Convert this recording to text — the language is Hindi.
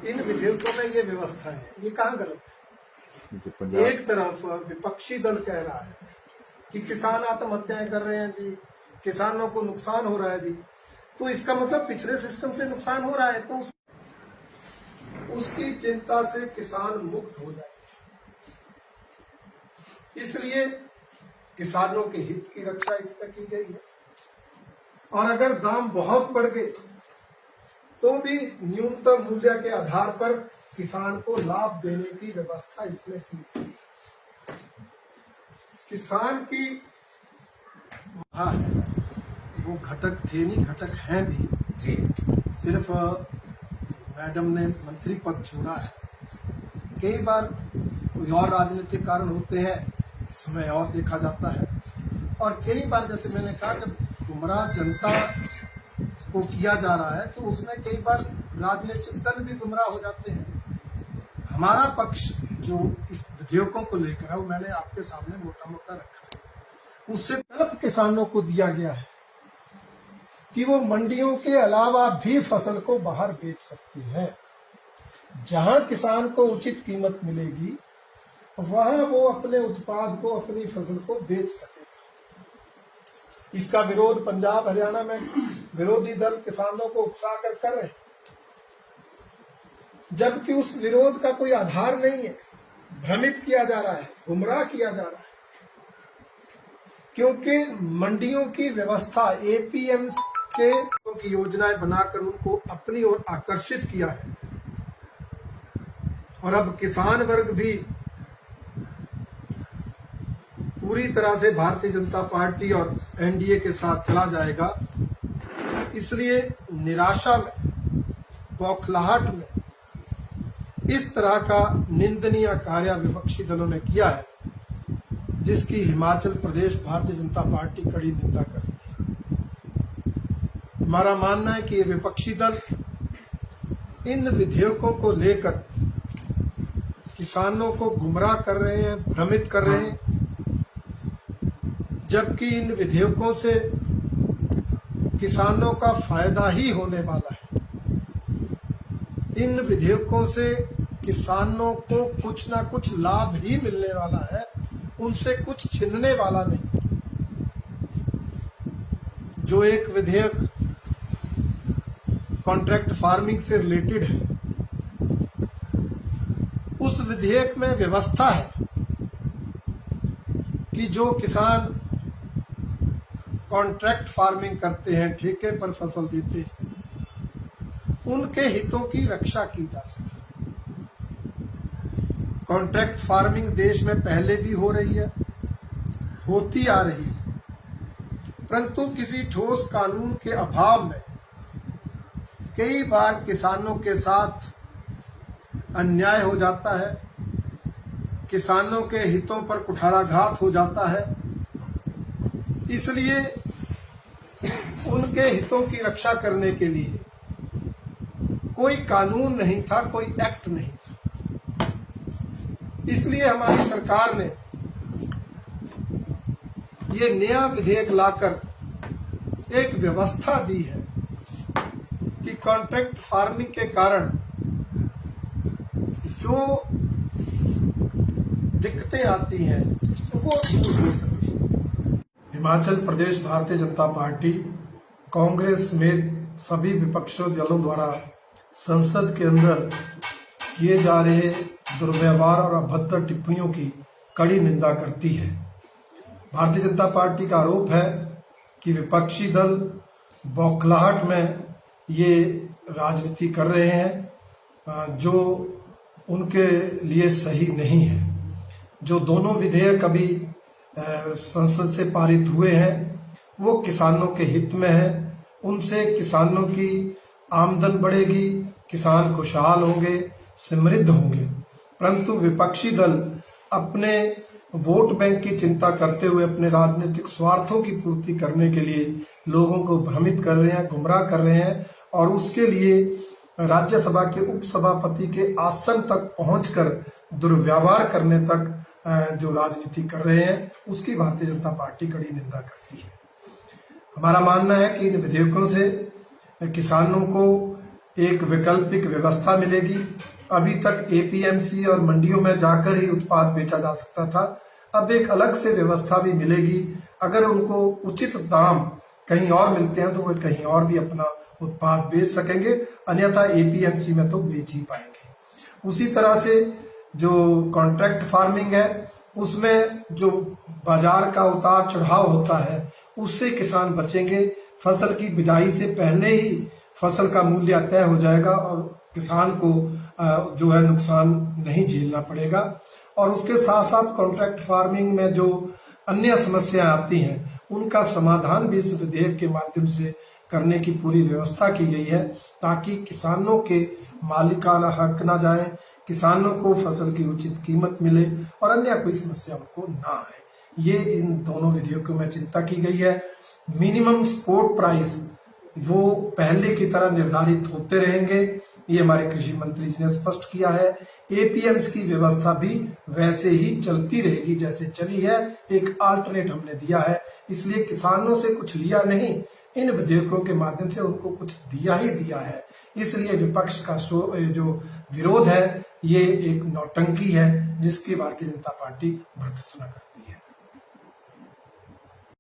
इन विधेयकों में ये व्यवस्था है, ये कहाँ गलत है? एक तरफ विपक्षी दल कह रहा है कि किसान आत्महत्याएं कर रहे हैं जी, किसानों को नुकसान हो रहा है जी, तो इसका मतलब पिछले सिस्टम से नुकसान हो रहा है, तो उसकी चिंता से किसान मुक्त हो जाए। इसलिए किसानों के हित की रक्षा इसमें की गई है। और अगर दाम बहुत बढ़ गए तो भी न्यूनतम मूल्य के आधार पर किसान को लाभ देने की व्यवस्था इसमें की। किसान की हाँ वो घटक थे नहीं, घटक हैं भी जी। सिर्फ मैडम ने मंत्री पद छोड़ा है, कई बार कोई और राजनीतिक कारण होते हैं, समय और देखा जाता है, और कई बार जैसे मैंने कहा जब गुमराह जनता को किया जा रहा है तो उसमें कई बार राजनीतिक दल भी गुमराह हो जाते हैं। हमारा पक्ष जो इस विधेयकों को लेकर है वो मैंने आपके सामने मोटा मोटा रखा है। उससे विकल्प किसानों को दिया गया है कि वो मंडियों के अलावा भी फसल को बाहर बेच सकते हैं। जहां किसान को उचित कीमत मिलेगी वहां वो अपने उत्पाद को, अपनी फसल को बेच सकेगा। इसका विरोध पंजाब हरियाणा में विरोधी दल किसानों को उकसा कर रहे हैं, जबकि उस विरोध का कोई आधार नहीं है। भ्रमित किया जा रहा है, गुमराह किया जा रहा है, क्योंकि मंडियों की व्यवस्था एपीएमसी की योजनाएं बनाकर उनको अपनी ओर आकर्षित किया है। और अब किसान वर्ग भी पूरी तरह से भारतीय जनता पार्टी और एनडीए के साथ चला जाएगा। इसलिए निराशा में, बौखलाहट में इस तरह का निंदनीय कार्य विपक्षी दलों ने किया है, जिसकी हिमाचल प्रदेश भारतीय जनता पार्टी कड़ी निंदा करती है। हमारा मानना है कि ये विपक्षी दल इन विधेयकों को लेकर किसानों को गुमराह कर रहे हैं, भ्रमित कर रहे हैं, जबकि इन विधेयकों से किसानों का फायदा ही होने वाला है। इन विधेयकों से किसानों को कुछ ना कुछ लाभ ही मिलने वाला है, उनसे कुछ छिनने वाला नहीं। जो एक विधेयक कॉन्ट्रैक्ट फार्मिंग से रिलेटेड है, उस विधेयक में व्यवस्था है कि जो किसान कॉन्ट्रैक्ट फार्मिंग करते हैं, ठेके पर फसल देते हैं, उनके हितों की रक्षा की जा सके। कॉन्ट्रैक्ट फार्मिंग देश में पहले भी हो रही है, होती आ रही है, परंतु किसी ठोस कानून के अभाव में कई बार किसानों के साथ अन्याय हो जाता है, किसानों के हितों पर कुठाराघात हो जाता है। इसलिए उनके हितों की रक्षा करने के लिए कोई कानून नहीं था, कोई एक्ट नहीं था। इसलिए हमारी सरकार ने ये नया विधेयक लाकर एक व्यवस्था दी है कि कॉन्ट्रैक्ट फार्मिंग के कारण जो दिक्कतें आती हैं तो वो दूर हो सकती। हिमाचल प्रदेश भारतीय जनता पार्टी, कांग्रेस समेत सभी विपक्षी दलों द्वारा संसद के अंदर किए जा रहे दुर्व्यवहार और अभद्र टिप्पणियों की कड़ी निंदा करती है। भारतीय जनता पार्टी का आरोप है कि विपक्षी दल बौखलाहट में ये राजनीति कर रहे हैं, जो उनके लिए सही नहीं है। जो दोनों विधेयक अभी संसद से पारित हुए हैं वो किसानों के हित में है। उनसे किसानों की आमदन बढ़ेगी, किसान खुशहाल होंगे, समृद्ध होंगे। परंतु विपक्षी दल अपने वोट बैंक की चिंता करते हुए अपने राजनीतिक स्वार्थों की पूर्ति करने के लिए लोगों को भ्रमित कर रहे हैं, गुमराह कर रहे हैं, और उसके लिए राज्यसभा के उपसभापति के आसन तक पहुंचकर दुर्व्यवहार करने तक जो राजनीति कर रहे हैं उसकी भारतीय जनता पार्टी कड़ी निंदा करती है। हमारा मानना है कि इन विधेयकों से किसानों को एक वैकल्पिक व्यवस्था मिलेगी। अभी तक एपीएमसी और मंडियों में जाकर ही उत्पाद बेचा जा सकता था, अब एक अलग से व्यवस्था भी मिलेगी। अगर उनको उचित दाम कहीं और मिलते हैं तो वो कहीं और भी अपना उत्पाद बेच सकेंगे, अन्यथा एपीएमसी में तो बेच ही पाएंगे। उसी तरह से जो कॉन्ट्रैक्ट फार्मिंग है उसमें जो बाजार का उतार चढ़ाव होता है उससे किसान बचेंगे। फसल की बिजाई से पहले ही फसल का मूल्य तय हो जाएगा और किसान को जो है नुकसान नहीं झेलना पड़ेगा। और उसके साथ साथ कॉन्ट्रैक्ट फार्मिंग में जो अन्य समस्याएं आती हैं उनका समाधान भी इस विधेयक के माध्यम से करने की पूरी व्यवस्था की गई है, ताकि किसानों के मालिकाना हक ना जाए, किसानों को फसल की उचित कीमत मिले और अन्य कोई समस्या उनको ना आए। ये इन दोनों विधेयकों में चिंता की गई है। मिनिमम सपोर्ट प्राइस वो पहले की तरह निर्धारित होते रहेंगे, ये हमारे कृषि मंत्री जी ने स्पष्ट किया है। एपीएमसी की व्यवस्था भी वैसे ही चलती रहेगी जैसे चली है, एक अल्टरनेट हमने दिया है। इसलिए किसानों से कुछ लिया नहीं, इन विधेयकों के माध्यम से उनको कुछ दिया ही दिया है। इसलिए विपक्ष का जो विरोध है ये एक नौटंकी है जिसकी भारतीय जनता पार्टी भर्त्सना करती है।